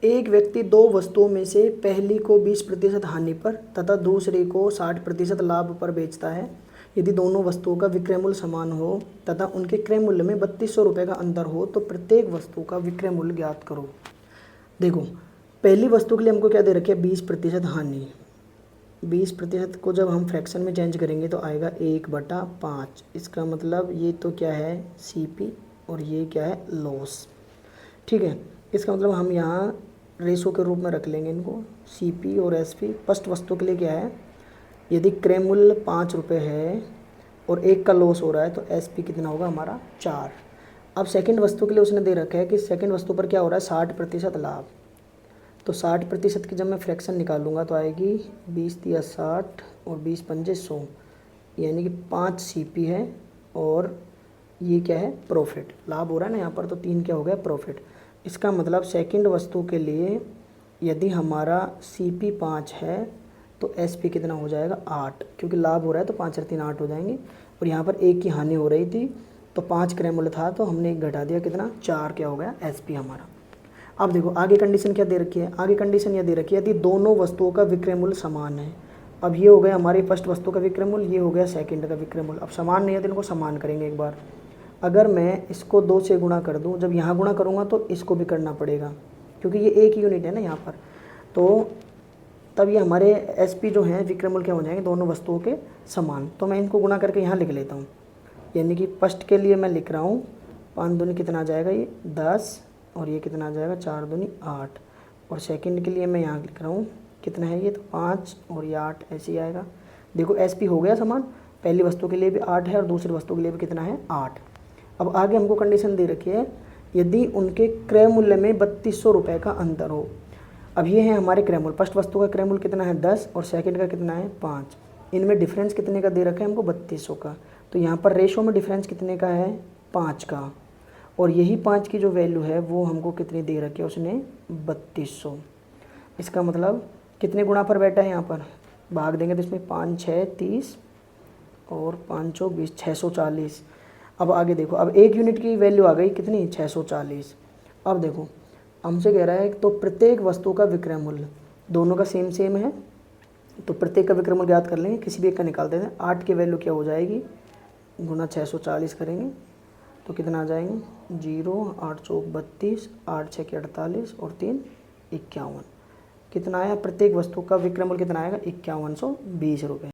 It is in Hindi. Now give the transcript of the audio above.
एक व्यक्ति दो वस्तुओं में से पहली को 20% हानि पर तथा दूसरे को 60% लाभ पर बेचता है। यदि दोनों वस्तुओं का विक्रय मूल्य समान हो तथा उनके क्रय मूल्य में 3200 रुपये का अंतर हो तो प्रत्येक वस्तु का विक्रय मूल्य ज्ञात करो। देखो, पहली वस्तु के लिए हमको क्या दे रखे है, 20% हानि। 20% को जब हम फ्रैक्शन में चेंज करेंगे तो आएगा 1/5। इसका मतलब ये तो क्या है, CP, और ये क्या है, लॉस। ठीक है, इसका मतलब हम यहाँ रेशो के रूप में रख लेंगे इनको, CP और SP। फर्स्ट वस्तु के लिए क्या है, यदि क्रय मूल्य 5 रुपये है और एक का लॉस हो रहा है तो SP कितना होगा हमारा, 4। अब सेकंड वस्तु के लिए उसने दे रखा है कि सेकंड वस्तु पर क्या हो रहा है, 60% लाभ। तो 60% की जब मैं फ्रैक्शन निकालूंगा तो आएगी 20 × 60 और 20 × 5 = 100, यानी कि 5 CP है और ये क्या है, प्रॉफिट। लाभ हो रहा है ना यहाँ पर, तो 3 क्या हो गया, प्रॉफिट। इसका मतलब सेकंड वस्तु के लिए यदि हमारा CP 5 है तो SP कितना हो जाएगा, 8, क्योंकि लाभ हो रहा है तो 5 और 3 8 हो जाएंगे। और यहाँ पर एक की हानि हो रही थी तो 5 क्रय मूल्य था तो हमने एक घटा दिया, कितना, 4 क्या हो गया, SP हमारा। अब देखो आगे कंडीशन क्या दे रखी है, आगे कंडीशन यह दे रखी है यदि दोनों वस्तुओं का विक्रय मूल्य समान है। अब ये हो गया हमारी फर्स्ट वस्तु का विक्रय मूल्य, ये हो गया सेकंड का विक्रय मूल्य। अब समान नहीं है तो इनको समान करेंगे एक बार। अगर मैं इसको 2 से गुणा कर दूं, जब यहाँ गुणा करूँगा तो इसको भी करना पड़ेगा क्योंकि ये एक यूनिट है ना यहाँ पर, तो तब ये हमारे SP जो हैं विक्रय मूल्य क्या हो जाएंगे, दोनों वस्तुओं के समान। तो मैं इनको गुणा करके यहाँ लिख लेता हूँ, यानी कि फर्स्ट के लिए मैं लिख रहा हूँ 5 दूनी कितना आ जाएगा, ये 10, और ये कितना आ जाएगा, 4 दूनी 8। और सेकंड के लिए मैं यहाँ लिख रहा हूँ कितना है, ये तो 5 और ये 8, ऐसे ही आएगा। देखो SP हो गया समान, पहली वस्तु के लिए भी 8 है और दूसरी वस्तु के लिए भी कितना है, 8। अब आगे हमको कंडीशन दे रखी है यदि उनके क्रय मूल्य में 3200 रुपये का अंतर हो। अब ये है हमारे क्रय मूल्य, फर्स्ट वस्तु का क्रय मूल्य कितना है, 10, और सेकंड का कितना है, 5। इनमें डिफरेंस कितने का दे रखा है हमको, 3200 का। तो यहाँ पर रेशो में डिफरेंस कितने का है, 5 का। और यही 5 की जो वैल्यू है वो हमको कितनी दे रखी है उसने, 3200। इसका मतलब कितने गुणा पर बैठा है, यहाँ पर भाग देंगे तो इसमें 5 6 30 और 5 चौक 20, 640। अब आगे देखो, अब एक यूनिट की वैल्यू आ गई कितनी, 640। अब देखो हमसे कह रहा है तो प्रत्येक वस्तु का विक्रय मूल्य, दोनों का सेम है तो प्रत्येक का विक्रय मूल्य ज्ञात कर लेंगे, किसी भी एक का निकाल देते हैं। 8 की वैल्यू क्या हो जाएगी, गुना 640 करेंगे तो कितना आ जाएंगे, 0, 8 चौक 32, 8 6 48 और 3 51। कितना आया, प्रत्येक वस्तु का विक्रय मूल्य कितना आएगा, 5120 रुपये।